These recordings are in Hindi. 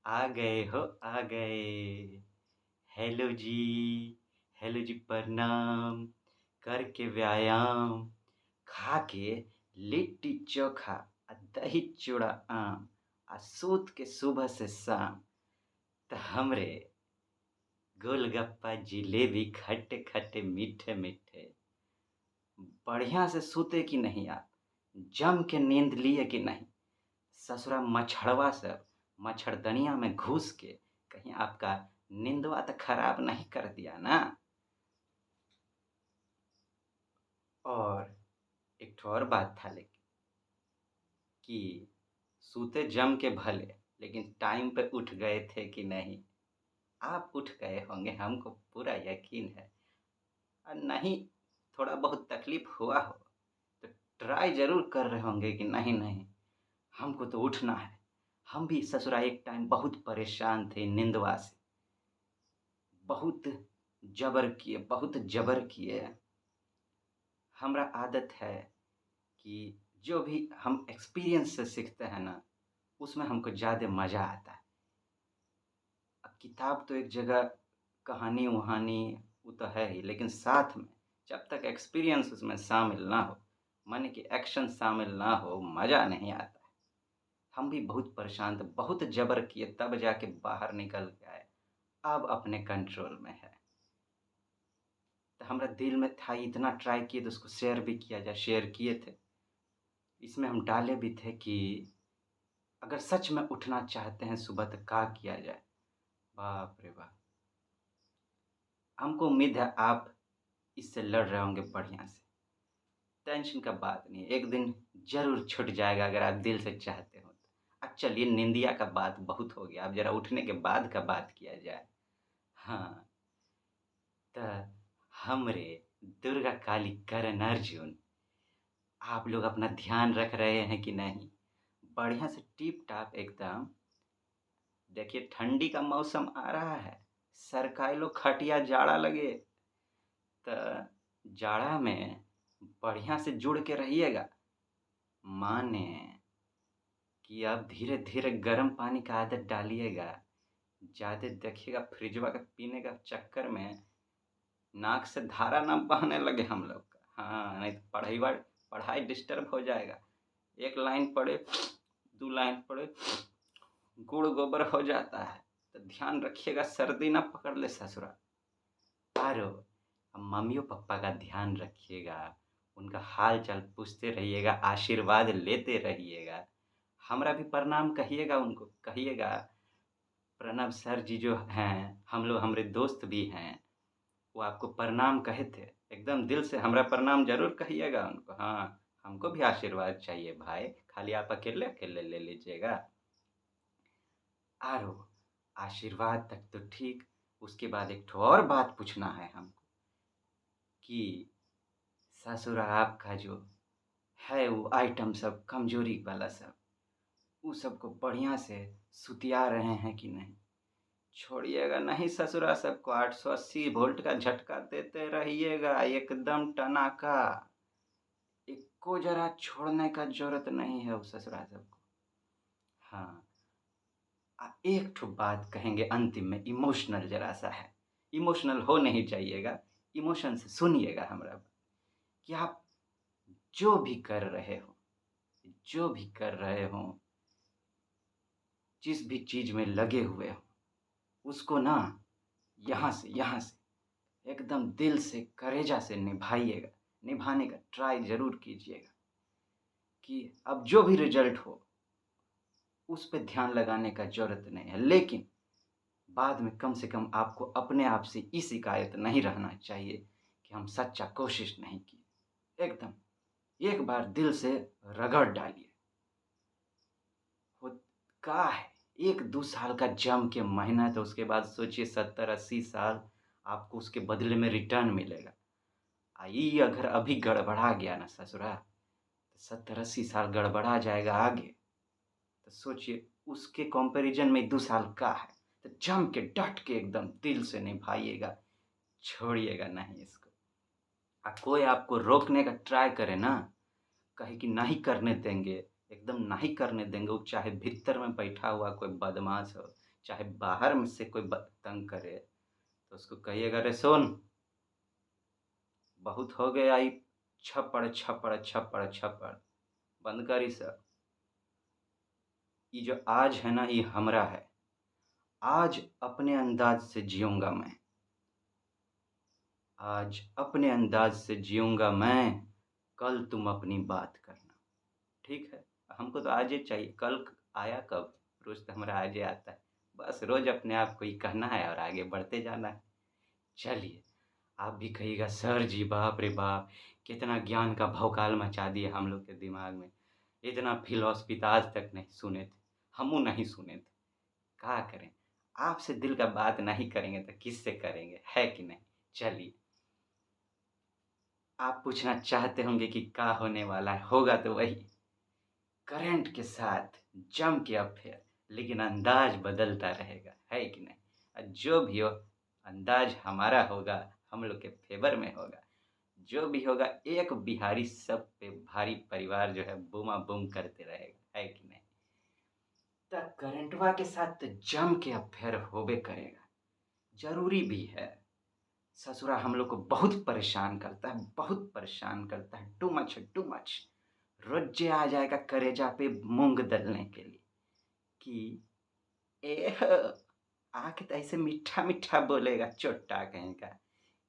आ गए हो, आ गए। हेलो जी, हेलो जी, प्रणाम। करके व्यायाम, खा के लिट्टी चोखा आ दही चूड़ा आम आ सूत के सुबह से शाम त हमरे गोलगप्पा जिलेबी खट्टे खट्टे मीठे मीठे बढ़िया से सूते कि नहीं आप? जम के नींद लिए कि नहीं? ससुरा मछड़वा सब मच्छरदनिया में घुस के कहीं आपका नींदवा तो खराब नहीं कर दिया ना? और एक ठो और बात था लेकिन कि सूते जम के भले, लेकिन टाइम पे उठ गए थे कि नहीं? आप उठ गए होंगे, हमको पूरा यकीन है। और नहीं, थोड़ा बहुत तकलीफ हुआ हो तो ट्राई जरूर कर रहे होंगे कि नहीं नहीं, हमको तो उठना है। हम भी ससुरा एक टाइम बहुत परेशान थे नींदवा से, बहुत बहुत जबर किए। हमरा आदत है कि जो भी हम एक्सपीरियंस से सीखते हैं ना, उसमें हमको ज़्यादा मज़ा आता है। अब किताब तो एक जगह, कहानी वहानी वो तो है ही, लेकिन साथ में जब तक एक्सपीरियंस उसमें शामिल ना हो, माने कि एक्शन शामिल ना हो, मज़ा नहीं आता है। हम भी बहुत परेशान थे, बहुत जबर किए, तब जाके बाहर निकल के आए। अब अपने कंट्रोल में है। तो हमारा दिल में था, इतना ट्राई किए तो उसको शेयर भी किया जाए, शेयर किए थे। इसमें हम डाले भी थे कि अगर सच में उठना चाहते हैं सुबह तो क्या किया जाए। बाप रे बाप! हमको उम्मीद है आप इससे लड़ रहे होंगे बढ़िया से। टेंशन का बात नहीं है, एक दिन ज़रूर छूट जाएगा अगर आप दिल से चाहते हो तो। अब चलिए, निंदिया का बात बहुत हो गया, अब ज़रा उठने के बाद का बात किया जाए। हाँ, तो हमरे दुर्गा काली करण अर्जुन, आप लोग अपना ध्यान रख रहे हैं कि नहीं? बढ़िया से टिप-टाप एकदम। देखिए, ठंडी का मौसम आ रहा है, सरकाई लो खटिया जाड़ा लगे, तो जाड़ा में बढ़िया से जुड़ के रहिएगा। माने कि अब धीरे-धीरे गर्म पानी का आदत डालिएगा। ज़्यादा देखिएगा फ्रिजवा का पीने का चक्कर में नाक से धारा ना बहने लगे हम लोग का। हाँ, नहीं तो पढ़ाई डिस्टर्ब हो जाएगा। एक लाइन पढ़े, 2 लाइन पढ़े, गुड़ गोबर हो जाता है। तो ध्यान रखिएगा सर्दी ना पकड़ ले ससुरा। और मम्मियों पापा का ध्यान रखिएगा, उनका हाल चाल पूछते रहिएगा, आशीर्वाद लेते रहिएगा। हमरा भी प्रणाम कहिएगा, उनको कहिएगा प्रणव सर जी जो हैं, हम लोग हमारे दोस्त भी हैं, वो आपको प्रणाम कहे थे। एकदम दिल से हमरा प्रणाम जरूर कहिएगा उनको। हाँ, हमको भी आशीर्वाद चाहिए भाई, खाली आप अकेले अकेले ले लीजिएगा। आरो आशीर्वाद तक तो ठीक, उसके बाद एक ठो और बात पूछना है हमको कि ससुरा आपका जो है वो आइटम सब कमजोरी वाला सब, वो सबको बढ़िया से सुतिया रहे हैं कि नहीं? छोड़िएगा नहीं ससुरा सबको, 880 वोल्ट का झटका देते रहिएगा एकदम टनाका। एको जरा छोड़ने का जरूरत नहीं है उस ससुरा सबको। हाँ, एक ठो बात कहेंगे अंतिम में, इमोशनल जरा सा है। इमोशनल हो नहीं जाइएगा, इमोशन से सुनिएगा हमरा बात। कि आप जो भी कर रहे हो, जो भी कर रहे हो, जिस भी चीज में लगे हुए हो, उसको ना यहाँ से एकदम दिल से करेजा से निभाइएगा, निभाने का ट्राई जरूर कीजिएगा। कि अब जो भी रिजल्ट हो उस पे ध्यान लगाने का जरूरत नहीं है, लेकिन बाद में कम से कम आपको अपने आप से ये शिकायत नहीं रहना चाहिए कि हम सच्चा कोशिश नहीं किए। एकदम एक बार दिल से रगड़ डालिए। हो का है, 1-2 साल का जम के मेहनत है, उसके बाद सोचिए 70-80 साल आपको उसके बदले में रिटर्न मिलेगा। ये अगर अभी गड़बड़ा गया ना ससुरा, तो 70-80 साल गड़बड़ा जाएगा आगे। तो सोचिए उसके कंपैरिजन में 2 साल का है। तो जम के डट के एकदम दिल से निभाइएगा, छोड़िएगा नहीं इसको। कोई आपको रोकने का ट्राई करे ना, कहे कि नहीं करने देंगे, एकदम नहीं करने देंगे, वो चाहे भीतर में बैठा हुआ कोई बदमाश हो चाहे बाहर में से कोई तंग करे तो उसको कहिएगा, रे सुन, बहुत हो गया ई छप्पड़ छप्पड़ छप्पड़ छप्पड़, बंद कर ई सब। ये जो आज है ना ये हमरा है, आज अपने अंदाज से जीऊँगा मैं, आज अपने अंदाज से जीऊँगा मैं, कल तुम अपनी बात करना, ठीक है? हमको तो आज ही चाहिए, कल आया कब? रोज़ तो हमारा आज ही आता है। बस रोज़ अपने आप को ही कहना है और आगे बढ़ते जाना है। चलिए, आप भी कहिएगा सर जी बाप रे बाप! कितना ज्ञान का भौकाल मचा दिए हम लोग के दिमाग में। इतना फ़िलॉसफ़ी तो आज तक नहीं सुने थे, हमहू नहीं सुने थे। क्या करें? आपसे दिल का बात नहीं करेंगे तो किससे करेंगे, है कि नहीं? चलिए, आप पूछना चाहते होंगे कि क्या होने वाला है, होगा तो वही, करंट के साथ जम के अफेयर, लेकिन अंदाज़ बदलता रहेगा, है कि नहीं? जो भी हो, अंदाज़ हमारा होगा, हम लोग के फ़ेवर में होगा। जो भी होगा एक बिहारी सब पे भारी परिवार जो है बूमा-बूम करते रहेगा, है कि नहीं? त करंटवा के साथ तो जम के अफेयर होबे करेगा, ज़रूरी भी है। ससुरा हम लोग को बहुत परेशान करता है, बहुत परेशान करता है, टू मच है, टू मच। रोज़े आ जाएगा कलेजा पे मूँग दलने के लिए कि एह! आके तो ऐसे मीठा-मीठा बोलेगा चोट्टा कहीं का,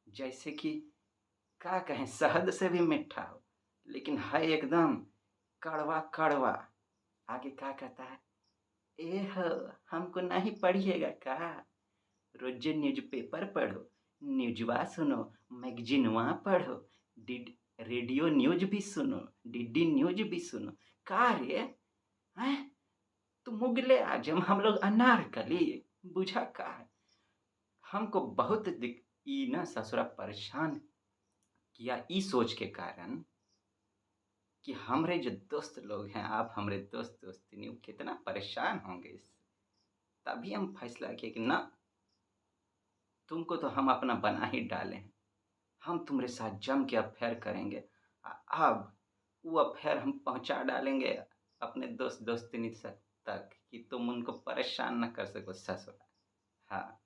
जैसे कि क्या कहें शहद से भी मीठा हो, लेकिन है एकदम कड़वा-कड़वा। आगे क्या कहता है, एह! हमको नहीं पढ़िएगा का? रोज़े न्यूज़पेपर पढ़ो, न्यूज़वा सुनो, मैगज़ीनवा पढ़ो, डिड रेडियो न्यूज़ भी सुनो, डीडी न्यूज़ भी सुनो। का रे? हैं? तू मुग़ले आज़म, हम लोग अनारकली, बुझा का है? हमको बहुत ई ना ससुरा परेशान किया ई सोच के कारण कि हमरे जो दोस्त लोग हैं, आप हमरे दोस्त-दोस्तिनी, वो कितना परेशान होंगे इससे। तभी हम फैसला किए कि ना, तुमको तो हम अपना बना ही डाले हैं। हम तुम्हारे साथ जम के अफ़ेयर करेंगे। अब वो अफ़ेयर हम पहुँचा डालेंगे अपने दोस्त-दोस्तिनी तक कि तुम उनको परेशान ना कर सको ससुरा। हाँ,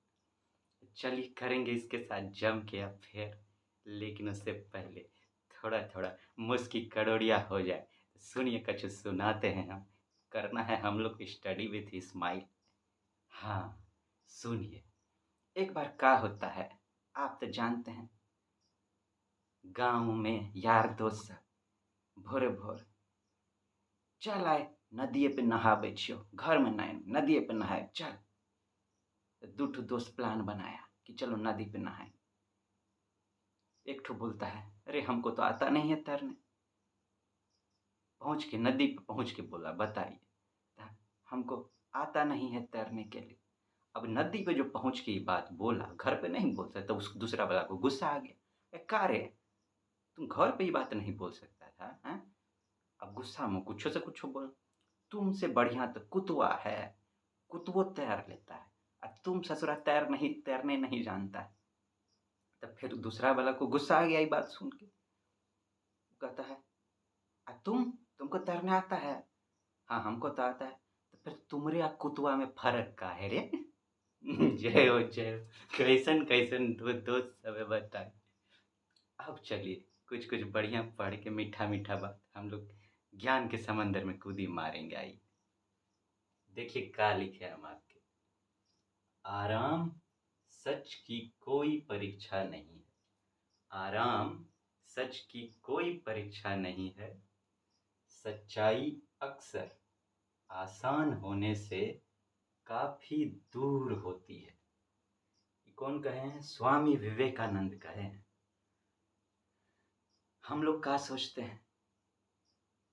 चलिए करेंगे इसके साथ जम के अफ़ेयर, लेकिन उससे पहले थोड़ा-थोड़ा मुस्की कड़ोड़िया हो जाए। सुनिए कुछ सुनाते हैं हम। करना है हम लोग को स्टडी विथ स्माइल। हाँ, सुनिए। एक बार क्या होता है, आप तो जानते हैं, गाँव में यार दोस्त सब भोरे-भोर चल आइ नदिए पे नहाबै छियौ, घर में नहीं नदिए पे नहाए चल। तो दू ठो दोस्त प्लान बनाया कि चलो नदी पे नहाएं। एक ठो बोलता है, अरे हमको तो आता नहीं है तैरने। पहुँच के नदी पे पहुँच के बोला, बताइए, हमको आता नहीं है तैरने के लिए। अब नदी पे जो पहुँच के ये बात बोला, घर पे नहीं बोल सकता, उस दूसरा वाला को गुस्सा आ गया। का रे, तुम घर पे ये बात नहीं बोल सकता था, हैं? अब गुस्सा में कुछो से कुछो बोल, तुमसे बढ़िया तो कुतवा है, कुतवो तैर लेता है, तुम ससुरा तैरने नहीं जानता है। तब फिर दूसरा वाला को गुस्सा आ गया ये बात सुन के। कहता है, तुमको तैरना आता है? हाँ, हमको तो आता है। तो फिर तुमरे आ कुतवा में फ़र्क का है रे? जय हो, जय हो। कैसन-कैसन दोस्त सब है बताएँ। अब चलिए कुछ-कुछ बढ़िया पढ़ के मीठा-मीठा बात हम लोग ज्ञान के समंदर में कूदी मारेंगे आइए। देखिए क्या लिखे हम आपके। आराम सच की कोई परीक्षा नहीं है। आराम सच की कोई परीक्षा नहीं है। सच्चाई अक्सर आसान होने से काफ़ी दूर होती है। ये कौन कहे हैं? स्वामी विवेकानंद कहे हैं। हम लोग क्या सोचते हैं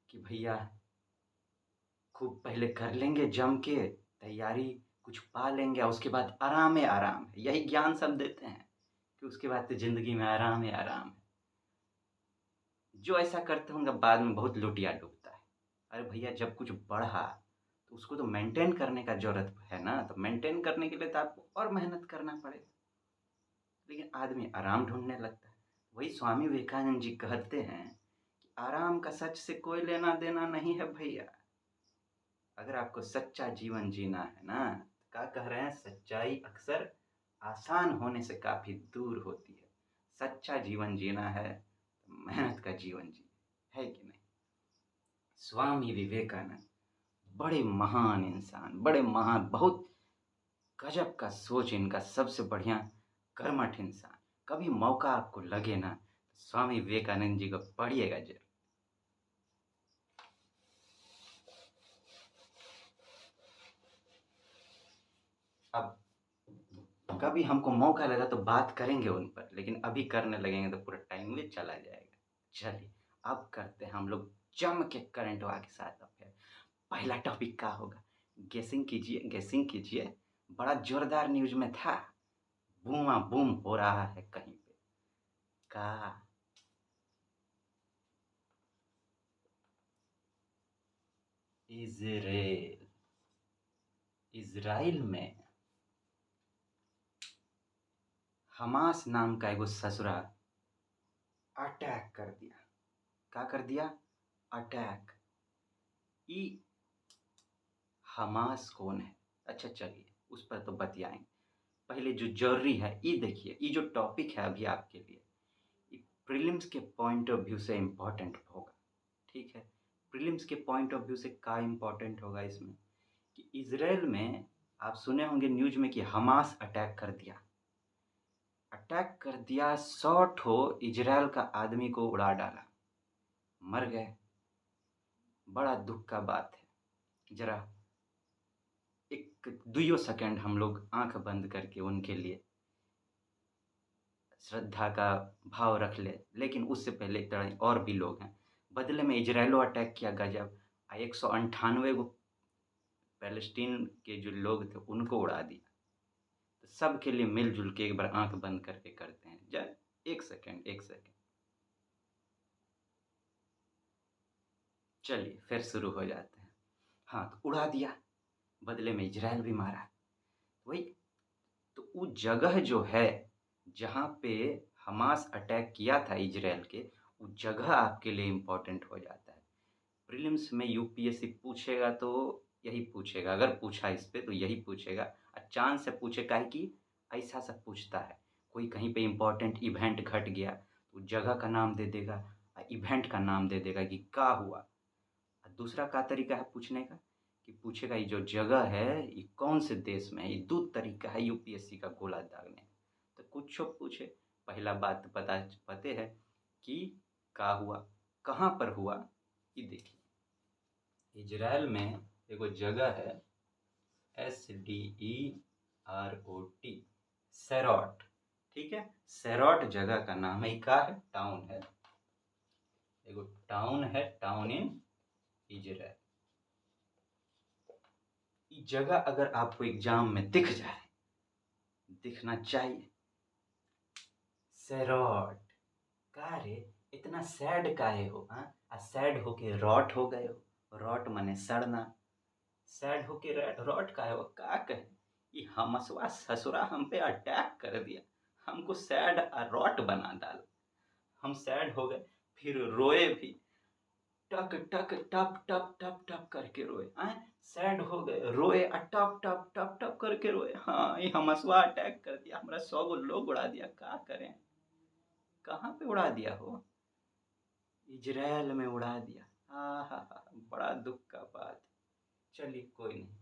कि भैया खूब पहले कर लेंगे जम के तैयारी, कुछ पा लेंगे और उसके बाद आराम है आराम है। यही ज्ञान सब देते हैं कि उसके बाद तो ज़िंदगी में आराम है आराम है। जो ऐसा करते होंगे बाद में बहुत लुटिया डूबता है। अरे भैया जब कुछ बढ़ा तो उसको तो मेंटेन करने का ज़रूरत है ना, तो मेंटेन करने के लिए तो आपको और मेहनत करना पड़ेगा। लेकिन आदमी आराम ढूँढने लगता है। वही स्वामी विवेकानंद जी कहते हैं कि आराम का सच से कोई लेना-देना नहीं है भैया। अगर आपको सच्चा जीवन जीना है ना, क्या कह रहे हैं, सच्चाई अक्सर आसान होने से काफ़ी दूर होती है। सच्चा जीवन जीना है तो मेहनत का जीवन जिए, है कि नहीं? स्वामी विवेकानंद बड़े महान इंसान, बड़े महान, बहुत गजब का सोच इनका, सबसे बढ़िया कर्मठ इंसान। कभी मौका आपको लगे ना तो स्वामी विवेकानंद जी को पढ़िएगा जरूर। अब कभी हमको मौका लगा तो बात करेंगे उन पर, लेकिन अभी करने लगेंगे तो पूरा टाइम भी चला जाएगा। चलिए अब करते हैं हम लोग जम के करंट वा के साथ अफेयर। पहला टॉपिक क्या होगा, गेसिंग कीजिए, गेसिंग कीजिए। बड़ा जोरदार न्यूज में था, बूमा बूम हो रहा है कहीं पे का। इजराइल, इजराइल में हमास नाम का एगो ससुरा अटैक कर दिया। क्या कर दिया? अटैक। ई हमास कौन है? अच्छा चलिए उस पर तो बतियाएंगे। पहले जो जरूरी है ये देखिए, ये जो टॉपिक है अभी आपके लिए, ये प्रीलिम्स के पॉइंट ऑफ व्यू से इम्पोर्टेंट होगा। ठीक है, प्रीलिम्स के पॉइंट ऑफ व्यू से क्या इम्पोर्टेंट होगा इसमें कि इजराइल में आप सुने होंगे न्यूज में कि हमास अटैक कर दिया। अटैक कर दिया, 100 ठो इजराइल का आदमी को उड़ा डाला, मर गए। बड़ा दुख का बात है। जरा एक 2 सेकंड हम लोग आंख बंद करके उनके लिए श्रद्धा का भाव रख ले। लेकिन उससे पहले एक तरह और भी लोग हैं, बदले में इजराइलो अटैक किया गजब, 198 गो पैलेस्टीन के जो लोग थे उनको उड़ा दिया। तो सबके लिए मिलजुल के एक बार आंख बंद करके करते हैं। जय, एक सेकंड, एक सेकंड। चलिए फिर शुरू हो जाते हैं। हाँ, तो उड़ा दिया, बदले में इजराइल भी मारा। वही तो वो जगह जो है जहाँ पे हमास अटैक किया था इजराइल के, वो जगह आपके लिए इम्पोर्टेंट हो जाता है। प्रीलिम्स में यूपीएससी पूछेगा तो यही पूछेगा, अगर पूछा इस पे तो यही पूछेगा। और चांस से पूछे काहे कि ऐसा सब पूछता है। कोई कहीं पे इम्पोर्टेंट इवेंट घट गया तो जगह का नाम दे देगा, इवेंट का नाम दे देगा कि क्या हुआ। दूसरा का तरीका है पूछने का कि पूछेगा ये जो जगह है ये कौन से देश में है। ये दो तरीका है यूपीएससी का गोला दागने का। तो कुछ पूछे, पहला बात पते है कि का हुआ, कहाँ पर हुआ। ये देखिए, इजराइल में एगो जगह है SDEROT, सेरॉट। ठीक है, सेरॉट जगह का नाम है। का है, टाउन है, एगो टाउन है, टाउन इन इजराइल। ये जगह अगर आपको एग्जाम में दिख जाए, दिखना चाहिए, सेरॉट। का रे इतना सैड काहे हो? हाँ, सैड होके रॉट हो गए हो। रॉट माने सड़ना, सैड होके रॉट काहे हो? का कहे ये हमसवा ससुरा हम पे अटैक कर दिया, हमको सैड और रॉट बना डाला। हम सैड हो गए, फिर रोए भी, टक टक टप टप टप टप करके रोए। आए सैड हो गए, रोए, टप टप टप टप करके रोए। हाँ, ये हमसवा अटैक कर दिया, हमारा 100 गो लोग उड़ा दिया। क्या करें? कहाँ पे उड़ा दिया हो? इजराइल में उड़ा दिया। हाँ हाँ हाँ, बड़ा दुख का बात। चलिए कोई नहीं।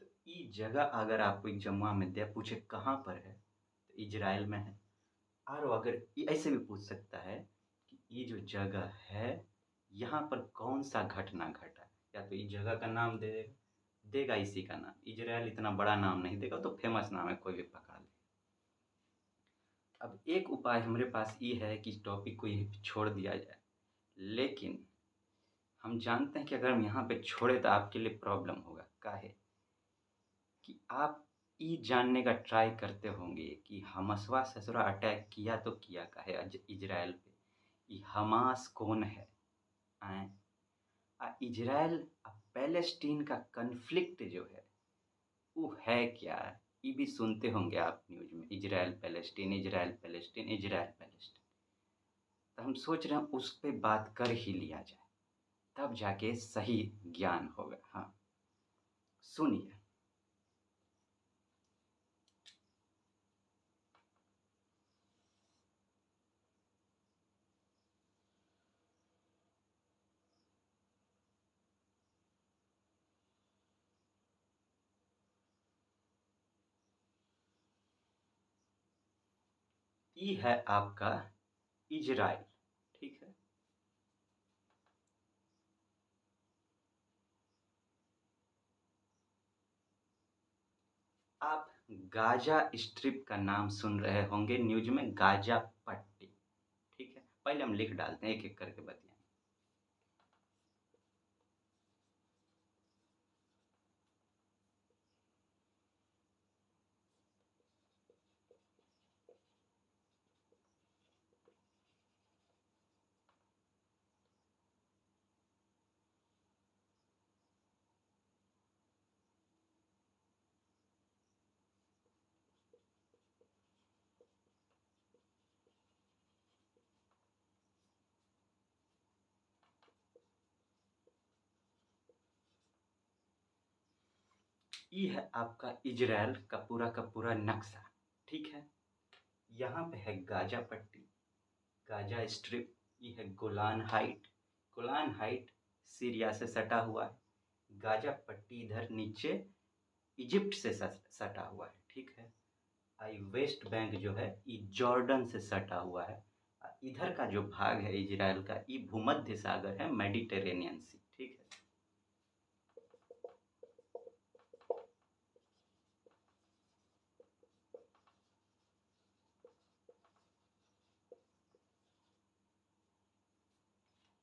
तो ये जगह अगर आपको एग्जाम में दे पूछे कहाँ पर है तो इजराइल में है। और अगर ये ऐसे भी पूछ सकता है कि ये जो जगह है यहाँ पर कौन सा घटना घटा, या तो इस जगह का नाम दे देगा, इसी का नाम। इजराइल इतना बड़ा नाम नहीं देगा, तो फेमस नाम है, कोई भी पकड़ ले। अब एक उपाय हमारे पास ये है कि टॉपिक को यहीं पे छोड़ दिया जाए, लेकिन हम जानते हैं कि अगर हम यहाँ पे छोड़े तो आपके लिए प्रॉब्लम होगा। काहे कि आप ये जानने का ट्राई करते होंगे कि हमसवा ससुरा अटैक किया तो किया काहे इजराइल पे, ये हमास कौन है। आए इजराइल पैलेस्टीन का कन्फ्लिक्ट जो है वो है क्या, ये भी सुनते होंगे आप न्यूज में, Israel Palestine, Israel Palestine, Israel Palestine. तो हम सोच रहे हैं उस पर बात कर ही लिया जाए, तब जाके सही ज्ञान होगा। हाँ सुनिए, ई है आपका इजराइल, ठीक है। आप गाजा स्ट्रिप का नाम सुन रहे होंगे न्यूज में, गाजा पट्टी, ठीक है। पहले हम लिख डालते हैं, एक एक करके बताएं। ये है आपका इजराइल का पूरा नक्शा, ठीक है। यहाँ पे है गाजा पट्टी, गाजा स्ट्रिप, ये है Golan height, Golan height Syria से सटा हुआ है। गाजा पट्टी इधर नीचे इजिप्ट से सटा हुआ है, ठीक है। आई वेस्ट बैंक जो है ये जॉर्डन से सटा हुआ है। इधर का जो भाग है इजराइल का, ये भूमध्य सागर है, मेडिटेरेनियन सी, ठीक है।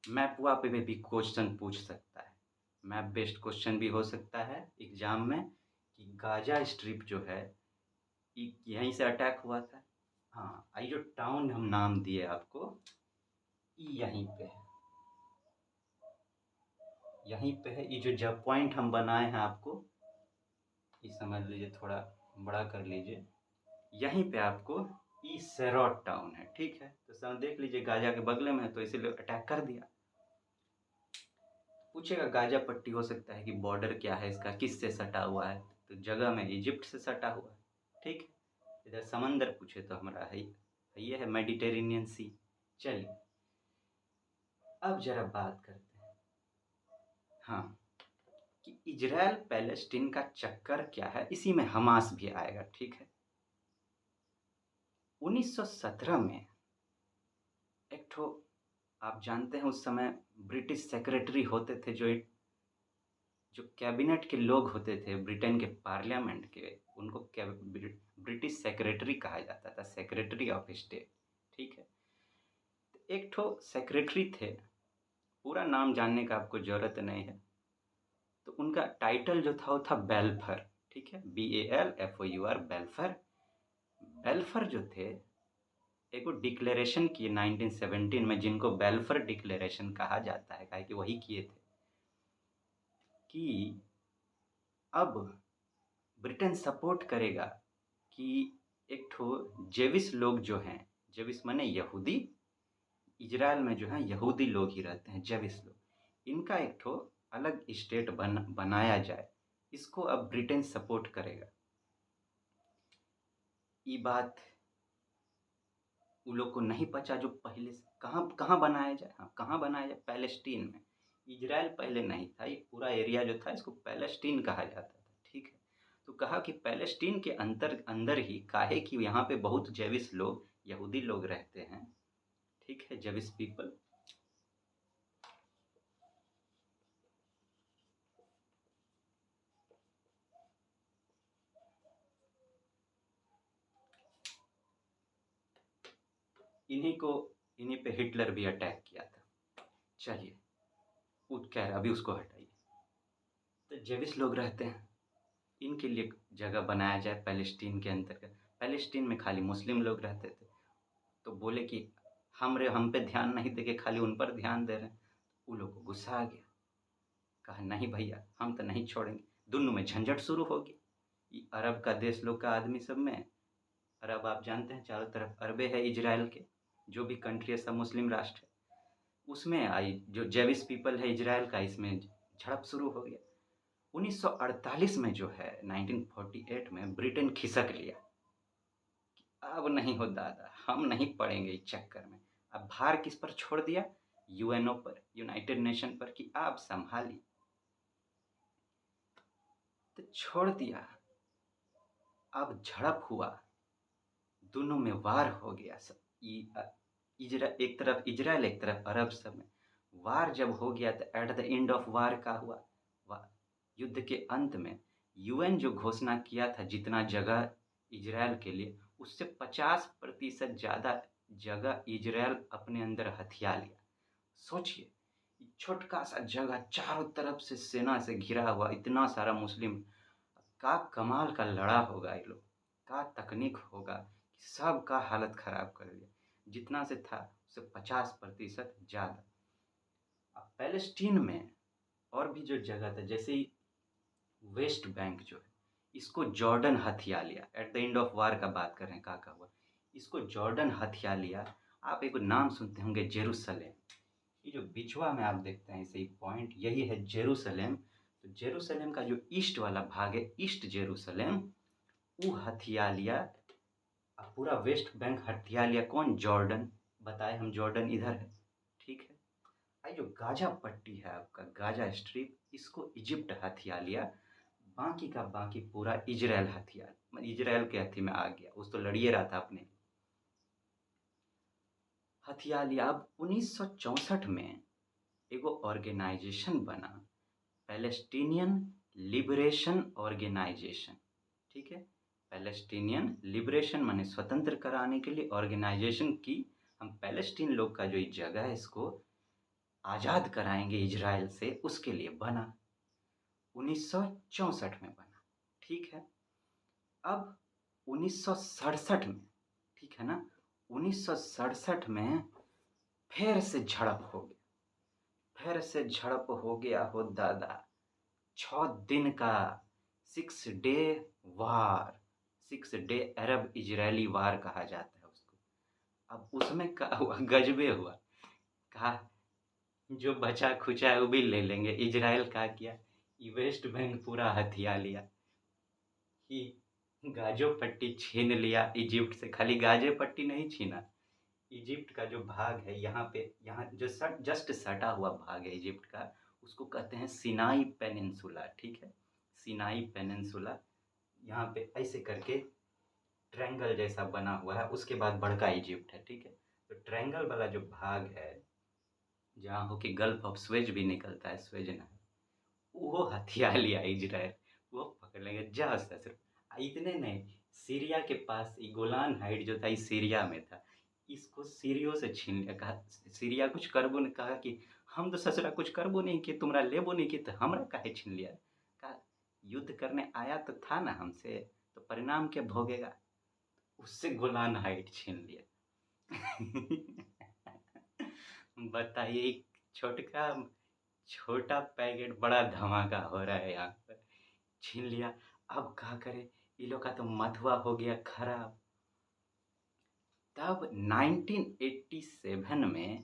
मैप हुआ पे भी क्वेश्चन पूछ सकता है, मैप बेस्ड क्वेश्चन भी हो सकता है एग्जाम में, कि गाजा स्ट्रिप जो है यहीं से अटैक हुआ था। हाँ, ये जो टाउन हम नाम दिए आपको, यहीं पे है, यहीं पे है। ये जो जब पॉइंट हम बनाए हैं आपको, ये समझ लीजिए, थोड़ा बड़ा कर लीजिए। यहीं पे आपको ई सेरोट टाउन है, ठीक है। तो सर देख लीजिए गाजा के बगल में है, तो इसीलिए अटैक कर दिया। पूछेगा गाजा पट्टी, हो सकता है कि बॉर्डर क्या है इसका, किस से सटा हुआ है, तो जगह में इजिप्ट से सटा हुआ है, ठीक है। इधर समंदर पूछे तो हमारा है ये है मेडिटेरेनियन सी। चलिए अब जरा बात करते हैं, हाँ, कि इजराइल पैलेस्टीन का चक्कर क्या है, इसी में हमास भी आएगा, ठीक है। 1917 में एक ठो, आप जानते हैं उस समय ब्रिटिश सेक्रेटरी होते थे, जो कैबिनेट के लोग होते थे ब्रिटेन के पार्लियामेंट के, उनको ब्रिटिश सेक्रेटरी कहा जाता था, सेक्रेटरी ऑफ स्टेट, ठीक है। तो एक ठो सेक्रेटरी थे, पूरा नाम जानने का आपको ज़रूरत नहीं है, तो उनका टाइटल जो था वो था बेल्फर, ठीक है, BALFOUR, बेल्फर। बेल्फर जो थे, एक वो डिक्लेरेशन किए 1917 में, जिनको बेल्फर डिक्लेरेशन कहा जाता है, काहे कि वही किए थे कि अब ब्रिटेन सपोर्ट करेगा कि एक ठो जेविस लोग जो हैं, जेविस माने यहूदी, इजराइल में जो है यहूदी लोग ही रहते हैं, जेविस लोग, इनका एक ठो अलग स्टेट बनाया जाए, इसको अब ब्रिटेन सपोर्ट करेगा। ये बात उन लोग को नहीं पचा, जो पहले से कहाँ कहाँ बनाया जाए, हाँ कहाँ बनाया जाए, पैलेस्टीन में। इजराइल पहले नहीं था, ये पूरा एरिया जो था इसको पैलेस्टीन कहा जाता था, ठीक है। तो कहा कि पैलेस्टीन के अंदर अंदर ही, काहे कि यहाँ पे बहुत जेविस लोग, यहूदी लोग रहते हैं, ठीक है, जेविस पीपल। इन्हीं को, इन्हीं पे हिटलर भी अटैक किया था। चलिए खैर अभी उसको हटाइए। तो जेविस लोग रहते हैं, इनके लिए जगह बनाया जाए पैलेस्टीन के अंतर्गत। पैलेस्टीन में खाली मुस्लिम लोग रहते थे, तो बोले कि हम पे ध्यान नहीं दे के खाली उन पर ध्यान दे रहे हैं। उन लोग को गुस्सा आ गया, कहा नहीं भैया हम तो नहीं छोड़ेंगे। दोनों में झंझट शुरू होगी, ये अरब का देश लोग का आदमी सब में। अरब आप जानते हैं चारों तरफ अरबे है इजराइल के, जो भी कंट्री है सब मुस्लिम राष्ट्र है, उसमें आई जो जेविस पीपल है इजराइल का, इसमें झड़प शुरू हो गया। 1948 में जो है, 1948 में ब्रिटेन खिसक लिया, अब नहीं हो दादा, हम नहीं पड़ेंगे इस चक्कर में। अब भार किस पर छोड़ दिया, यूएनओ पर, यूनाइटेड नेशन पर, कि आप संभालिए। तो छोड़ दिया। अब झड़प हुआ, दोनों में वार हो गया सब। एक तरफ इजराइल, एक तरफ अरब सब में वार जब हो गया तो at the end of war का हुआ, युद्ध के अंत में यूएन जो घोषणा किया था जितना जगह इजराइल के लिए, उससे 50% ज़्यादा जगह इजराइल अपने अंदर हथिया लिया। सोचिए, छोटका सा जगह चारों तरफ से सेना से घिरा हुआ, इतना सारा मुस्लिम, का कमाल का लड़ा होगा ये लोग, का तकनीक होगा कि सबका हालत खराब कर दिया। जितना से था उससे 50% ज़्यादा। अब पैलेस्टीन में और भी जो जगह था, जैसे ही वेस्ट बैंक जो है, इसको जॉर्डन हथिया लिया। At the end of war का बात कर रहे हैं, का हुआ, इसको जॉर्डन हथिया लिया। आप एक नाम सुनते होंगे, जेरूसलेम। ये जो बिछुआ में आप देखते हैं सही पॉइंट, यही है जेरूसलेम। तो जेरूसलेम का जो ईस्ट वाला भाग है, ईस्ट जेरूसलेम, वो हथिया लिया। अब पूरा वेस्ट बैंक हथिया लिया कौन? जॉर्डन। बताए हम जॉर्डन इधर है, ठीक है। ये जो गाजा पट्टी है आपका, गाजा स्ट्रिप, इसको इजिप्ट हथिया लिया। बाकी का बाकी पूरा इजराइल हथिया, इजराइल के हथी में आ गया। उस तो लड़िए रहा था अपने, हथिया लिया। अब 1964 में एगो ऑर्गेनाइजेशन बना, पैलेस्टीनियन लिबरेशन ऑर्गेनाइजेशन, ठीक है। पैलेस्टीनियन लिबरेशन माने स्वतंत्र कराने के लिए ऑर्गेनाइजेशन की, हम पैलेस्टीन लोग का जो ये जगह है इसको आज़ाद कराएंगे इजराइल से, उसके लिए बना। 1964 में बना, ठीक है। अब 1967 में, ठीक है ना, 1967 में फिर से झड़प हो गया, फिर से झड़प हो गया हो दादा। 6 दिन का 6 डे वार, 6 डे अरब इजरायली वार कहा जाता है उसको। अब उसमें क्या हुआ? गजबे हुआ। कहा जो बचा खुचा है वो भी ले लेंगे। इजराइल क्या किया? वेस्ट बैंक पूरा हथिया लिया, कि गाजो पट्टी छीन लिया इजिप्ट से। खाली गाजे पट्टी नहीं छीना, इजिप्ट का जो भाग है यहाँ पे, यहाँ जो जस्ट सटा हुआ भाग है इजिप्ट का, उसको कहते हैं सिनाई पेनिनसुला, ठीक है। सिनाई पेनिनसुला, यहाँ पे ऐसे करके ट्रायंगल जैसा बना हुआ है, उसके बाद बड़का इजिप्ट है, ठीक है। तो ट्रायंगल वाला जो भाग है, जहाँ हो कि गल्फ ऑफ स्वेज भी निकलता है, स्वेज ना, वो हथिया लिया इजराइल। वो पकड़ लेंगे जा ससुर। इतने नहीं, सीरिया के पास गोलान हाइट जो था, इस सीरिया में था, इसको सीरियो से छीन लिया। कहा सीरिया कुछ करबो ने, कहा कि हम तो ससुरा कुछ करबो नहीं कि तुमरा लेबो नहीं कि, तो हमरा काहे छीन लिया? कहा युद्ध करने आया तो था ना हमसे, तो परिणाम क्या भोगेगा? उससे गोलान हाइट छीन लिया। बताइए, एक छोटका छोटा पैकेट बड़ा धमाका हो रहा है यहाँ पर, छीन लिया। अब क्या करे, इन लोग का तो मथुआ हो गया खराब। तब 1987 में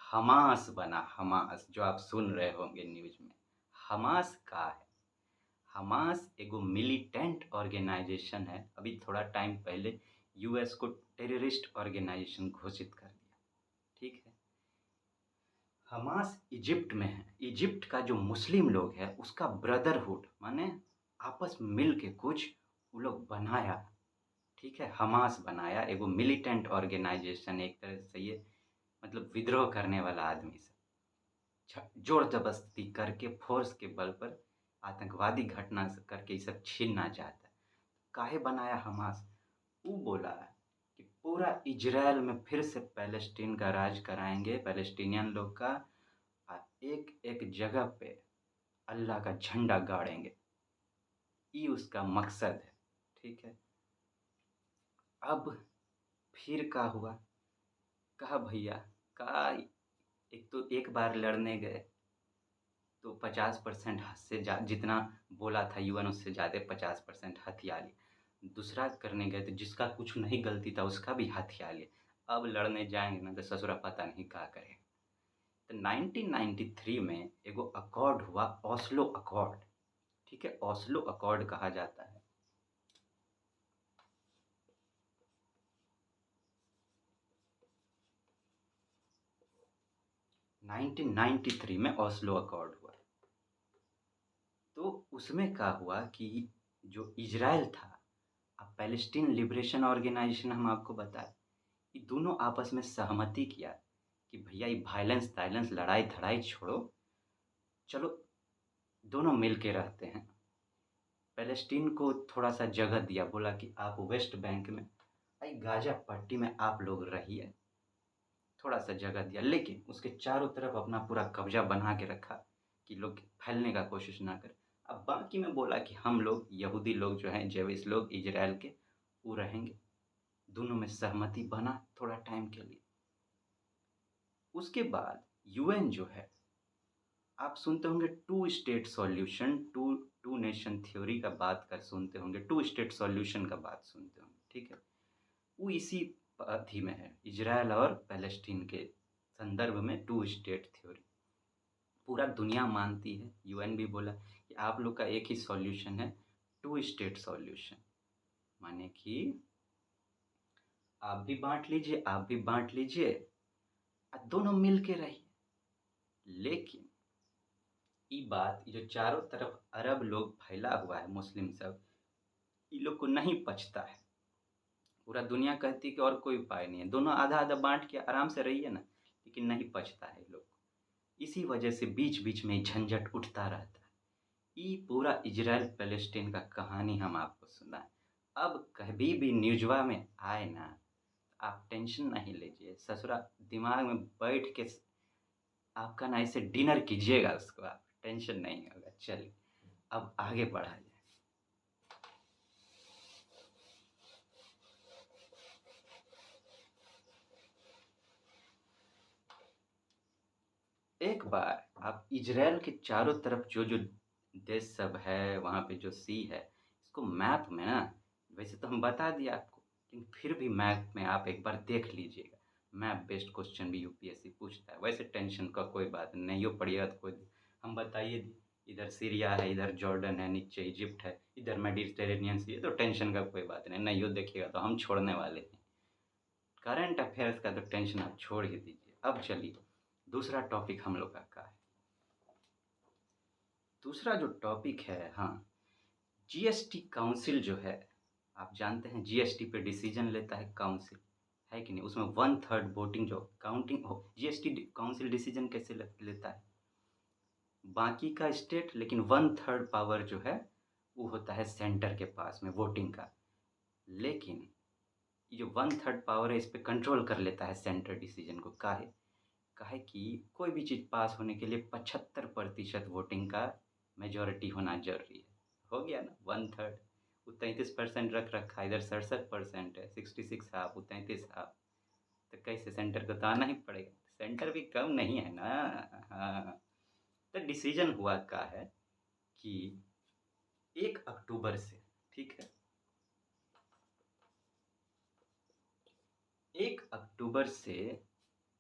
हमास बना। हमास जो आप सुन रहे होंगे न्यूज में, हमास का है। हमास एगो मिलिटेंट ऑर्गेनाइजेशन है। अभी थोड़ा टाइम पहले यूएस को टेररिस्ट ऑर्गेनाइजेशन घोषित कर दिया, ठीक है। हमास इजिप्ट में है। इजिप्ट का जो मुस्लिम लोग है उसका ब्रदरहुड, माने आपस में मिल के कुछ वो लोग बनाया, ठीक है। हमास बनाया, एगो मिलिटेंट ऑर्गेनाइजेशन, एक तरह से ये मतलब विद्रोह करने वाला आदमी से जोर जबरदस्ती करके फोर्स के बल पर आतंकवादी घटना से करके ये सब छीनना चाहता है। काहे बनाया हमास? वो बोला कि पूरा इजराइल में फिर से पैलेस्टीन का राज कराएंगे, पैलेस्टीनियन लोग का, एक एक जगह पे अल्लाह का झंडा गाड़ेंगे। ये उसका मकसद है, ठीक है। अब फिर क्या हुआ? कहा भैया का, एक तो एक बार लड़ने गए तो 50% से जितना बोला था यूएन उससे ज़्यादा 50% हथिया लिए। दूसरा करने गए तो जिसका कुछ नहीं गलती था उसका भी हथिया लिए। अब लड़ने जाएंगे ना तो ससुरा पता नहीं क्या करेंगे। तो 1993 में एगो अकॉर्ड हुआ, ओस्लो अकॉर्ड, ठीक है। ओस्लो अकॉर्ड कहा जाता है। 1993 में ओस्लो अकॉर्ड हुआ। तो उसमें क्या हुआ कि जो इजराइल था अब पैलेस्टीन लिबरेशन ऑर्गेनाइजेशन हम आपको बताएं, ये दोनों आपस में सहमति किया कि भैया ये वायलेंस ताइलेंस लड़ाई धड़ाई छोड़ो, चलो दोनों मिल के रहते हैं। पैलेस्टीन को थोड़ा सा जगह दिया, बोला कि आप वेस्ट बैंक में, गाजा पट्टी में आप लोग रहिए, थोड़ा सा जगह दिया, लेकिन उसके चारों तरफ अपना पूरा कब्जा बना के रखा कि लोग फैलने का कोशिश ना करें। अब बाकी में बोला कि हम लोग यहूदी लोग जो हैं, जेविश लोग इजराइल के, वो रहेंगे। दोनों में सहमति बना थोड़ा टाइम के लिए। उसके बाद यूएन जो है, आप सुनते होंगे two state solution, two nation theory का बात कर सुनते होंगे, टू स्टेट सॉल्यूशन का बात सुनते होंगे, ठीक है। वो इसी अवधि में है, इजराइल और पैलेस्टीन के संदर्भ में टू स्टेट थ्योरी पूरा दुनिया मानती है। यूएन भी बोला कि आप लोग का एक ही सॉल्यूशन है, टू स्टेट सॉल्यूशन, माने कि आप भी बांट लीजिए, आप भी बांट लीजिए, दोनों मिल के रहिए। लेकिन ये बात जो चारों तरफ अरब लोग फैला हुआ है, मुस्लिम सब, ये लोग को नहीं पचता है। पूरा दुनिया कहती है कि और कोई उपाय नहीं है, दोनों आधा आधा बांट के आराम से रहिए ना, लेकिन नहीं पचता है लोग। इसी वजह से बीच बीच में झंझट उठता रहता है। ये पूरा इजराइल पैलेस्टीन का कहानी हम आपको सुनाए। अब कभी भी न्यूजवा में आए ना, आप टेंशन नहीं लीजिए, ससुरा दिमाग में बैठ के आपका ना ऐसे डिनर कीजिएगा उसको, आप टेंशन नहीं होगा। चलिए अब आगे बढ़ा जाए। एक बार आप इजराइल के चारों तरफ जो जो देश सब है, वहाँ पे जो सी है, इसको मैप में ना, वैसे तो हम बता दिया आपको, लेकिन फिर भी मैप में आप एक बार देख लीजिएगा। मैप बेस्ड क्वेश्चन भी यूपीएससी पूछता है, वैसे टेंशन का कोई बात नहीं हो, पढ़िएगा तो कोई, हम बताइए इधर सीरिया है, इधर जॉर्डन है, नीचे इजिप्ट है, इधर मेडिटेरेनियन सी है, तो टेंशन का कोई बात नहीं हो, देखिएगा तो हम छोड़ने वाले हैं। करंट अफेयर्स का तो टेंशन आप छोड़ ही दीजिए। अब चलिए दूसरा टॉपिक हम लोग का है। दूसरा जो टॉपिक है, हाँ, जीएसटी काउंसिल जो है, आप जानते हैं जीएसटी पे डिसीजन लेता है काउंसिल, है कि नहीं। उसमें 1/3 वोटिंग जो काउंटिंग हो, जीएसटी काउंसिल डिसीजन कैसे लेता है, बाकी का स्टेट, लेकिन 1/3 पावर जो है वो होता है सेंटर के पास में वोटिंग का। लेकिन ये जो 1/3 पावर है, इस पे कंट्रोल कर लेता है सेंटर डिसीजन को। काहे कि कोई भी चीज़ पास होने के लिए 75% वोटिंग का मेजॉरिटी होना जरूरी है। हो गया ना 1/3, वो 33% रख रखा है, इधर 67% है, 66 हाफ, वो 33 हाफ, तो कैसे सेंटर को तो आना ही पड़ेगा, सेंटर भी कम नहीं है ना। हाँ, तो डिसीजन हुआ का है कि 1 अक्टूबर से, ठीक है, 1 अक्टूबर से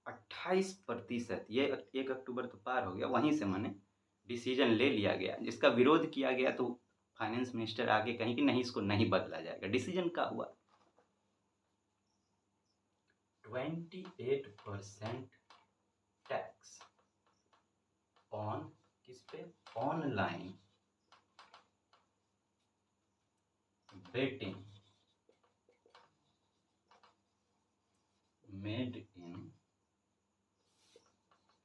28%, ये 1 अक्टूबर तो पार हो गया, वहीं से मैंने डिसीजन ले लिया गया, जिसका विरोध किया गया तो फाइनेंस मिनिस्टर आगे कहीं कि नहीं, इसको नहीं बदला जाएगा। डिसीजन का हुआ 28% टैक्स ऑन, किस पे, online betting made in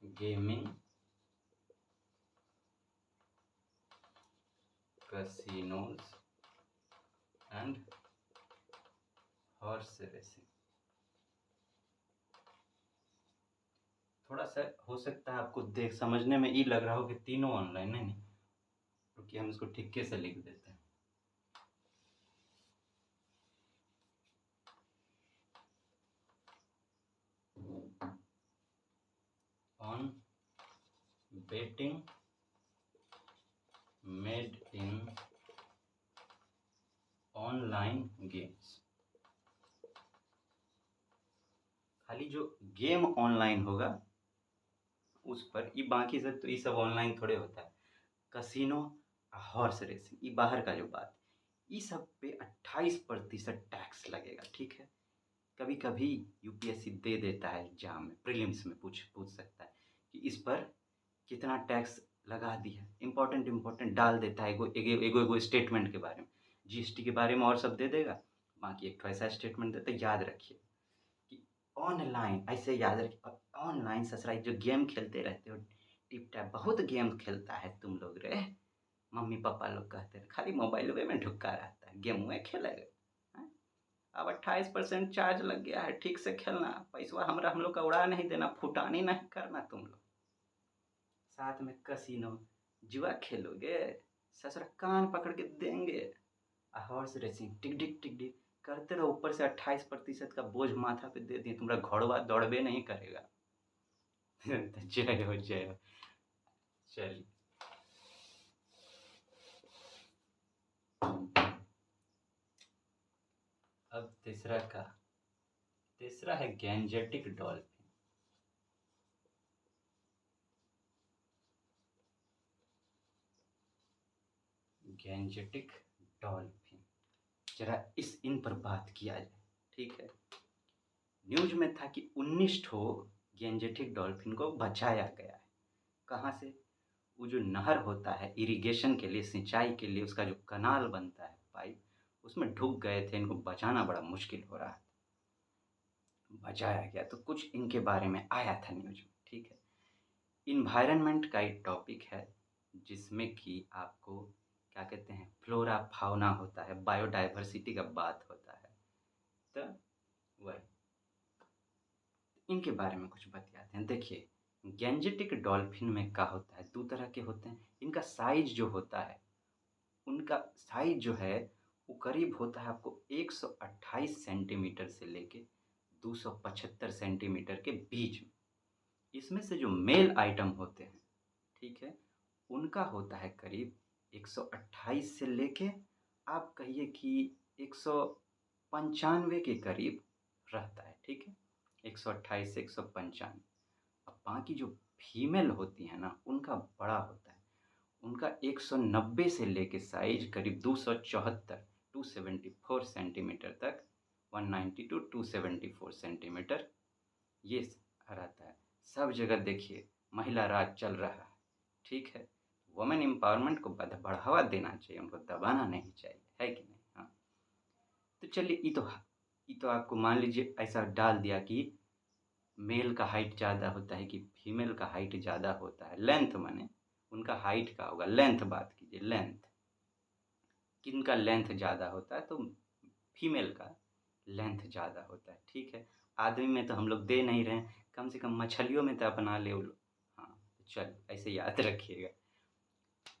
gaming casinos and horse racing. थोड़ा सा हो सकता है आपको देख समझने में ये लग रहा हो कि तीनों ऑनलाइन है, नहीं, क्योंकि हम इसको ठीक से लिख देते हैं। On betting made in online games, खाली जो गेम ऑनलाइन होगा उस पर, ये बाकी सब तो ये सब ऑनलाइन थोड़े होता है। कसिनो, हॉर्स रेसिंग, ये बाहर का जो बात, ये सब पे 28% टैक्स लगेगा, ठीक है। कभी कभी यूपीएससी दे देता है एग्जाम में, प्रीलिम्स में पूछ सकता है कि इस पर कितना टैक्स लगा दिया, इंपॉर्टेंट डाल देता है, एगो एगो एगो स्टेटमेंट के बारे में, जीएसटी के बारे में और सब दे देगा, बाकी एक ठो ऐसा स्टेटमेंट देते याद रखिए कि ऑनलाइन ऐसे याद रखिए, ऑनलाइन ससुराई जो गेम खेलते रहते हो टिप टैप, बहुत गेम खेलता है तुम लोग रे। मम्मी पापा लोग कहते हैं खाली मोबाइल में ढुका रहता है, गेम में खेलेगा। हैं? अब 28% चार्ज लग गया है, ठीक से खेलना, पैसा हम लोग का उड़ा नहीं देना, फुटानी नहीं करना तुम लोग। साथ में कसिनो जुआ खेलोगे, ससुरा कान पकड़ के देंगे। हॉर्स रेसिंग टिक टिक टिक टिक करते रहो, ऊपर से 28% का बोझ माथा पे दे दिए, तुम्हारा घोड़वा दौड़बे नहीं करेगा। जय हो जय हो। चलिए अब तीसरा है गैंजेटिक डॉल्फिन। गैंजेटिक डॉल्फिन, जरा इन पर बात किया जाए, ठीक है। न्यूज में था कि 19 ठो गैंजेटिक डॉल्फिन को बचाया गया है। कहाँ से? वो जो नहर होता है इरिगेशन के लिए, सिंचाई के लिए, उसका जो कनाल बनता है पाइप, उसमें ढुक गए थे, इनको बचाना बड़ा मुश्किल हो रहा था, बचाया गया। तो कुछ इनके बारे में आया था न्यूज में, ठीक है। इन्वायरमेंट का एक टॉपिक है जिसमें कि आपको क्या कहते हैं, फ्लोरा फाउना होता है, बायोडाइवर्सिटी का बात होता है। तो वही इनके बारे में कुछ बतियाते हैं। देखिए, गैंजेटिक डॉल्फिन में क्या होता है, दो तरह के होते हैं। इनका साइज जो होता है, उनका साइज जो है वो करीब होता है आपको 128 सेंटीमीटर से लेके 275 सेंटीमीटर के बीच में। इसमें से जो मेल आइटम होते हैं, ठीक है, उनका होता है करीब 128 से लेके आप कहिए कि 195 के करीब रहता है, ठीक है, 128 से 195। अब बाकी जो फीमेल होती है ना, उनका बड़ा होता है, उनका 190 से लेके साइज करीब 274 274 सेंटीमीटर तक, 190 टू 274 सेंटीमीटर ये रहता है। सब जगह देखिए महिला राज चल रहा है, ठीक है। वुमेन एम्पावरमेंट को बढ़ावा देना चाहिए, उनको दबाना नहीं चाहिए, है कि नहीं? हाँ, तो चलिए ये तो आपको मान लीजिए ऐसा डाल दिया कि मेल का हाइट ज़्यादा होता है कि फीमेल का हाइट ज़्यादा होता है, लेंथ माने उनका हाइट का होगा, लेंथ बात कीजिए, लेंथ किनका लेंथ ज़्यादा होता है, तो फीमेल का लेंथ ज़्यादा होता है, ठीक है। आदमी में तो हम लोग दे नहीं रहे हैं, कम से कम मछलियों में तो अपना ले वो लोग। हाँ, चल ऐसे याद रखिएगा।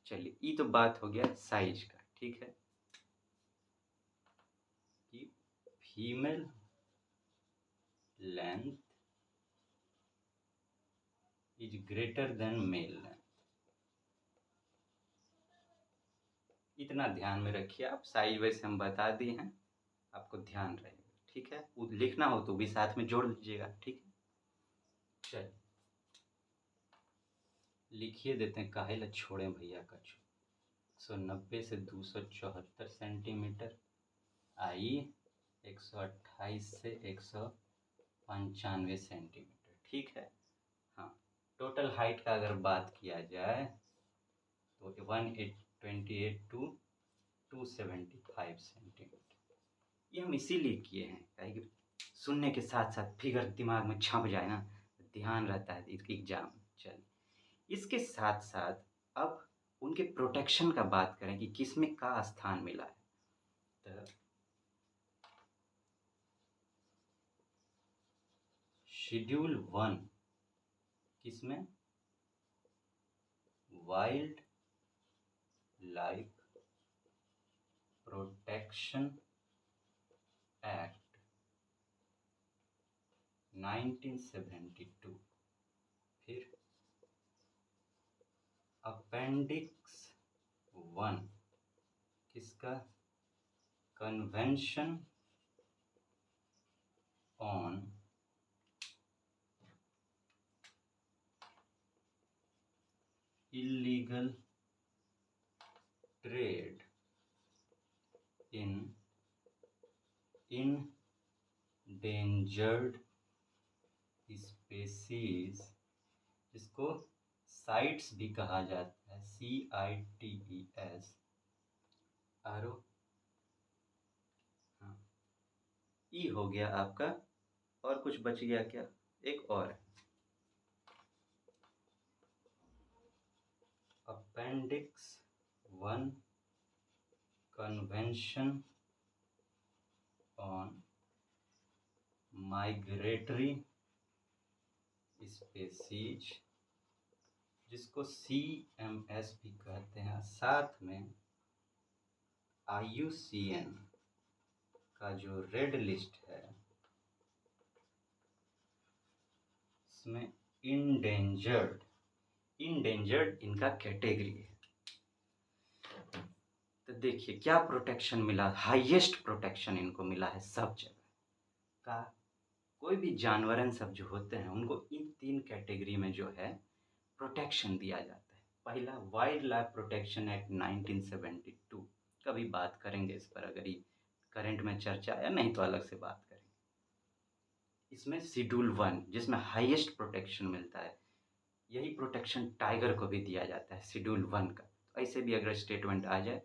चलिए ये तो बात हो गया साइज का, ठीक है, कि female length is greater than male length. इतना ध्यान में रखिए आप, साइज वैसे हम बता दिए हैं, आपको ध्यान रहेगा, ठीक है। वो लिखना हो तो भी साथ में जोड़ लीजिएगा, ठीक है। चलिए लिखिए देते हैं, काहे ला छोड़ें भैया कछु। 190 से 274 सेंटीमीटर, आई 128 से 195 सेंटीमीटर, ठीक है। हाँ, टोटल हाइट का अगर बात किया जाए तो 128 टू 275 सेंटीमीटर। ये हम इसीलिए किए हैं ताकि कि सुनने के साथ साथ फिगर दिमाग में छप जाए ना, ध्यान रहता है इसके एग्जाम। चलिए इसके साथ साथ अब उनके प्रोटेक्शन का बात करें कि किसमें का स्थान मिला है। तो शेड्यूल 1 किसमें, वाइल्ड लाइफ प्रोटेक्शन एक्ट 1972। फिर अपेंडिक्स 1 किसका, convention on illegal trade in endangered species, इसको साइट्स भी कहा जाता है, CITES। आरो हाँ, ई हो गया आपका। और कुछ बच गया क्या? एक और है, appendix 1 convention on migratory species, जिसको CMS भी कहते हैं। साथ में IUCN का जो रेड लिस्ट है, इसमें इंडेंजर्ड इनका कैटेगरी है। तो देखिए क्या प्रोटेक्शन मिला, हाईएस्ट प्रोटेक्शन इनको मिला है सब जगह का। कोई भी जानवरन सब जो होते हैं उनको इन 3 कैटेगरी में जो है प्रोटेक्शन दिया जाता है। पहला वाइल्ड लाइफ प्रोटेक्शन एक्ट 1972, कभी बात करेंगे इस पर, अगर ये करंट में चर्चा आया, नहीं तो अलग से बात करेंगे। इसमें शेड्यूल 1 जिसमें हाईएस्ट प्रोटेक्शन मिलता है, यही प्रोटेक्शन टाइगर को भी दिया जाता है शेड्यूल 1 का। तो ऐसे भी अगर स्टेटमेंट आ जाए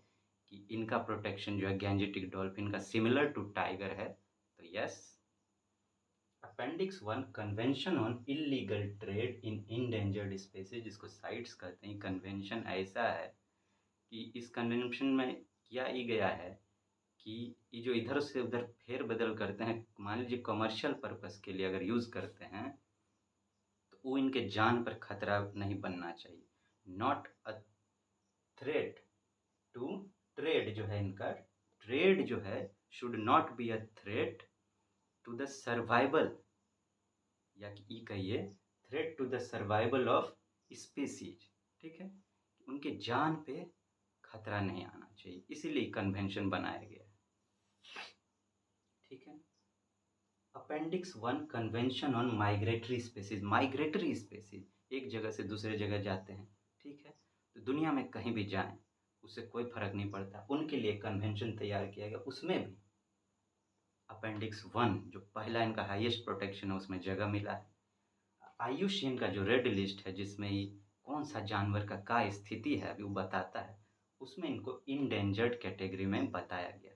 कि इनका प्रोटेक्शन जो है गैंजेटिक डॉल्फिन का सिमिलर टू टाइगर है, तो yes. Appendix 1 convention on illegal trade in endangered species, जिसको साइट्स कहते हैं। कन्वेंशन ऐसा है कि इस कन्वेंशन में किया ही गया है कि ये जो इधर से उधर फेर बदल करते हैं, मान लीजिए कमर्शियल पर्पस के लिए अगर यूज़ करते हैं, तो वो इनके जान पर खतरा नहीं बनना चाहिए। Not a threat to trade, जो है इनका ट्रेड जो है should not be a threat to the survival, या कि ई कहिए threat to the survival of species. ठीक है, उनके जान पे खतरा नहीं आना चाहिए, इसीलिए कन्वेंशन बनाया गया है। ठीक है। Appendix 1 convention on migratory species. Migratory species एक जगह से दूसरे जगह जाते हैं, ठीक है, तो दुनिया में कहीं भी जाएं उससे कोई फर्क नहीं पड़ता, उनके लिए कन्वेंशन तैयार किया गया। उसमें भी अपेंडिक्स 1 जो पहला इनका हाईएस्ट प्रोटेक्शन है उसमें जगह मिला है। IUCN का जो रेड लिस्ट है जिसमें ये कौन सा जानवर का स्थिति है अभी वो बताता है, उसमें इनको इंडेंजर्ड कैटेगरी में बताया गया।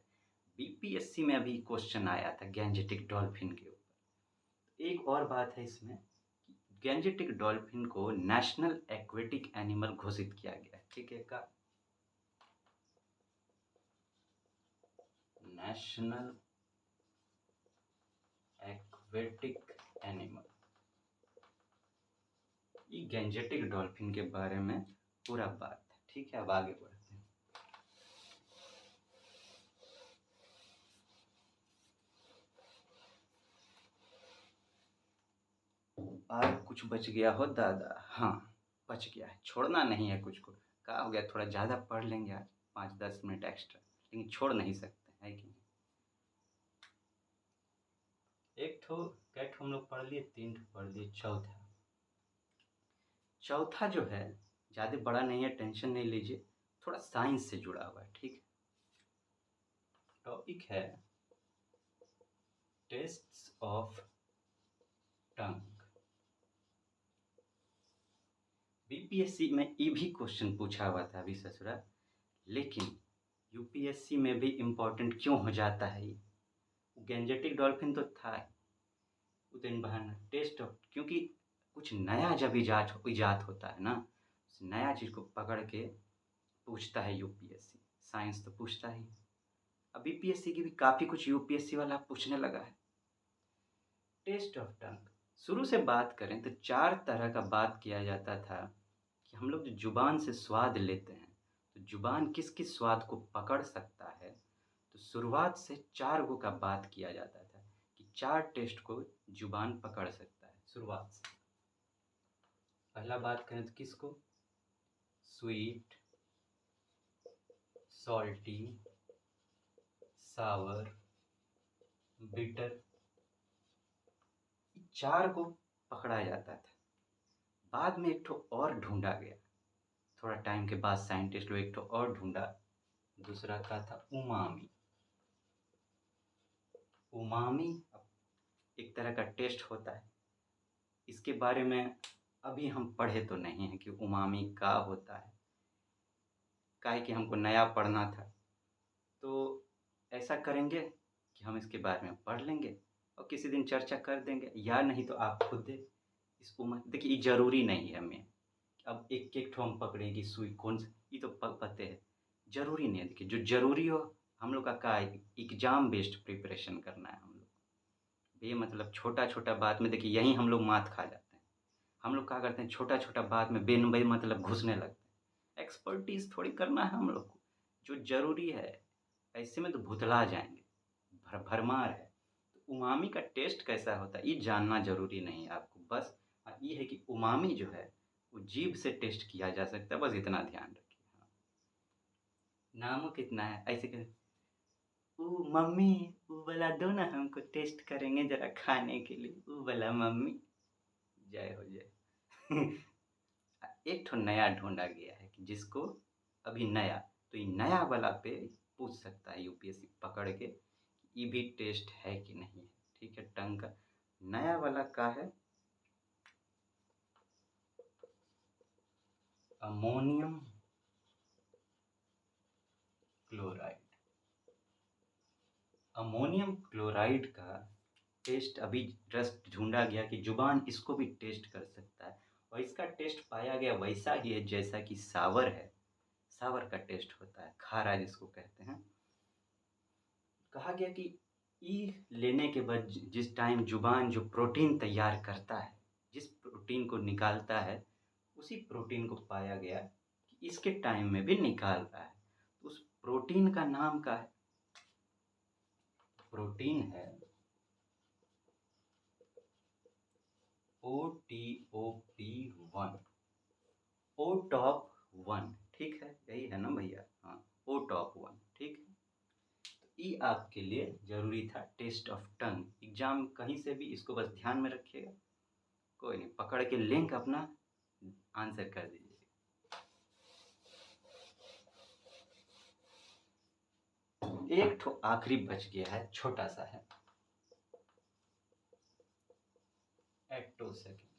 BPSC में अभी क्वेश्चन आया था गैंजेटिक डॉल्फिन के ऊपर। एक और बात है इसमें कि गैंजेटिक डॉल्फिन को नेशनल एक्वेटिक एनिमल घोषित किया गया है। ठीक है, का नेशनल एक्वेटिक एनिमल। ये गैंजेटिक डॉल्फिन के बारे में पूरा बात है। ठीक है, अब आगे बढ़ते हैं। और कुछ बच गया हो दादा? हाँ, बच गया है, छोड़ना नहीं है कुछ को। क्या हो गया, थोड़ा ज़्यादा पढ़ लेंगे आज, 5-10 मिनट एक्स्ट्रा, लेकिन छोड़ नहीं सकते, है कि नहीं। एक ठो कैट हम लोग पढ़ लिए, 3 ठो पढ़ लिए, चौथा जो है ज़्यादा बड़ा नहीं है, टेंशन नहीं लीजिए, थोड़ा साइंस से जुड़ा हुआ है। ठीक है, टॉपिक है टेस्ट्स ऑफ टंग। BPSC में ये भी क्वेश्चन पूछा हुआ था अभी ससुरा, लेकिन UPSC में भी इम्पोर्टेंट क्यों हो जाता है ये? गैंजेटिक डॉल्फिन तो था उतन बहाना टेस्ट ऑफ, क्योंकि कुछ नया जब इजाद होता है ना, उस नया चीज़ को पकड़ के पूछता है UPSC। साइंस तो पूछता ही। अब BPSC की भी काफ़ी कुछ UPSC वाला पूछने लगा है। टेस्ट ऑफ टंग, शुरू से बात करें तो 4 तरह का बात किया जाता था कि हम लोग जो जुबान से स्वाद लेते हैं, तो जुबान किस किस स्वाद को पकड़ सकता है। तो शुरुआत से 4 गो का बात किया जाता था कि 4 टेस्ट को जुबान पकड़ सकता है शुरुआत से। पहला बात करें तो किसको, स्वीट, सॉल्टी, सावर, बिटर, 4 को पकड़ा जाता था। बाद में एक ठो और ढूंढा गया, थोड़ा टाइम के बाद साइंटिस्ट लोग एक ठो और ढूंढा, दूसरा का था उमामी। उमामी एक तरह का टेस्ट होता है, इसके बारे में अभी हम पढ़े तो नहीं है कि उमामी क्या होता है, काहे कि हमको नया पढ़ना था। तो ऐसा करेंगे कि हम इसके बारे में पढ़ लेंगे और किसी दिन चर्चा कर देंगे, या नहीं तो आप खुद इस उम्र देखिए ये ज़रूरी नहीं है हमें अब एक-एक ठो हम पकड़े कि सुई कौन सा ये तो प पते है, ज़रूरी नहीं है। देखिए जो ज़रूरी हो हम लोग का है एग्ज़ाम बेस्ड प्रिपरेशन करना है हम लोग को। बेमतलब छोटा-छोटा बात में देखिए यहीं हम लोग मात खा जाते हैं। हम लोग क्या करते हैं छोटा-छोटा बात में बेमतलब घुसने लगते हैं। एक्सपर्टीज़ थोड़ी करना है हम लोग को, जो ज़रूरी है, ऐसे में तो भुतला जाएँगे, भरमार है। तो उमामी का टेस्ट कैसा होता है ये जानना ज़रूरी नहीं है आपको, बस ये है कि उमामी जो है वो जीभ से टेस्ट किया जा सकता है, बस इतना ध्यान रखिए। हाँ, नामो कितना है ऐसे कहें, "ऊ मम्मी वो वाला दो ना हमको टेस्ट करेंगे ज़रा खाने के लिए, वो वाला मम्मी।" जय हो जय। एक ठो नया ढूँढा गया है कि जिसको अभी नया, तो ये नया वाला पे पूछ सकता है यूपीएससी पकड़ के, ये भी टेस्ट है कि नहीं है, ठीक है? टंग का नया वाला का है अमोनियम क्लोराइड। अमोनियम क्लोराइड का टेस्ट अभी जस्ट ढूँढा गया कि ज़ुबान इसको भी टेस्ट कर सकता है और इसका टेस्ट पाया गया वैसा ही है जैसा कि सावर है, सावर का टेस्ट होता है, खारा जिसको कहते हैं। कहा गया कि ई लेने के बाद जिस टाइम ज़ुबान जो प्रोटीन तैयार करता है, जिस प्रोटीन को निकालता है, उसी प्रोटीन को पाया गया कि इसके टाइम में भी निकाल रहा है। तो उस प्रोटीन का नाम क्या है? प्रोटीन है OTOP1, ओटॉप 1, ठीक है? यही है ना भैया? हाँ, ओटॉप 1, ठीक है? तो ये आपके लिए ज़रूरी था टेस्ट ऑफ टंग। एग्ज़ाम कहीं से भी इसको बस ध्यान में रखिएगा। कोई नहीं, पकड़ के लिंक अपना आंसर कर दीजिए। एक ठो आखिरी बच गया है, छोटा सा है, एटोसेकेंड।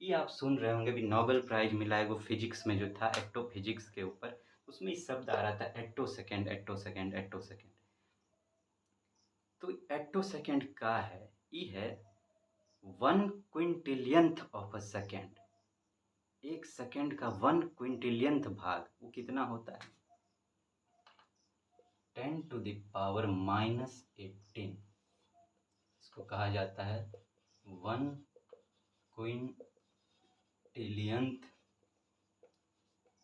ये आप सुन रहे होंगे भी, नोबेल प्राइज मिला है वो फिजिक्स में जो था एक्टो फिजिक्स के ऊपर, उसमें ये शब्द आ रहा था एटोसेकेंड, एटोसेकेंड, एटोसेकेंड। तो एटोसेकेंड का है, ये है 1/क्विंटिलियंथ ऑफ अ सेकेंड। एक सेकेंड का 1/क्विंटिलियंथ भाग वो कितना होता है? 10⁻⁻18। इसको कहा जाता है 1/क्विंटिलियंथ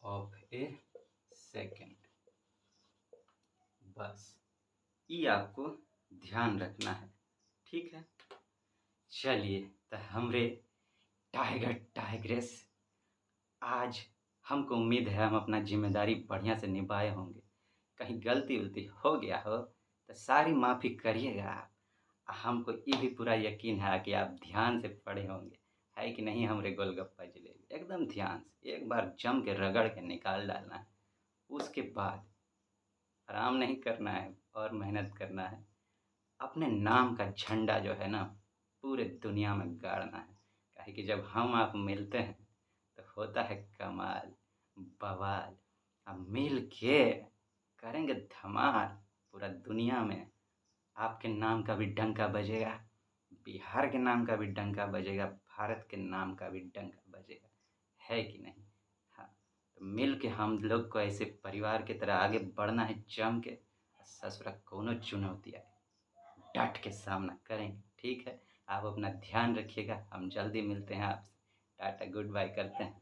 ऑफ ए सेकेंड। बस ये आपको ध्यान रखना है, ठीक है? चलिए तो हमरे टाइगर टाइग्रेस, आज हमको उम्मीद है हम अपना जिम्मेदारी बढ़िया से निभाए होंगे। कहीं गलती वलती हो गया हो तो सारी माफ़ी करिएगा आप। हमको ये भी पूरा यकीन है कि आप ध्यान से पढ़े होंगे, है कि नहीं हमरे गोलगप्पा जलेबी? एकदम ध्यान से एक बार जम के रगड़ के निकाल डालना है। उसके बाद आराम नहीं करना है और मेहनत करना है। अपने नाम का झंडा जो है ना पूरे दुनिया में गाड़ना है। काहे कि जब हम आप मिलते हैं तो होता है कमाल, बवाल। अब मिल के करेंगे धमाल। पूरा दुनिया में आपके नाम का भी डंका बजेगा, बिहार के नाम का भी डंका बजेगा, भारत के नाम का भी डंका बजेगा, है कि नहीं? हाँ, तो मिल के हम लोग को ऐसे परिवार की तरह आगे बढ़ना है जम के। ससुरा कौनो चुनौती आए डट के सामना करेंगे, ठीक है? आप अपना ध्यान रखिएगा, हम जल्दी मिलते हैं आपसे। टाटा गुड बाय करते हैं।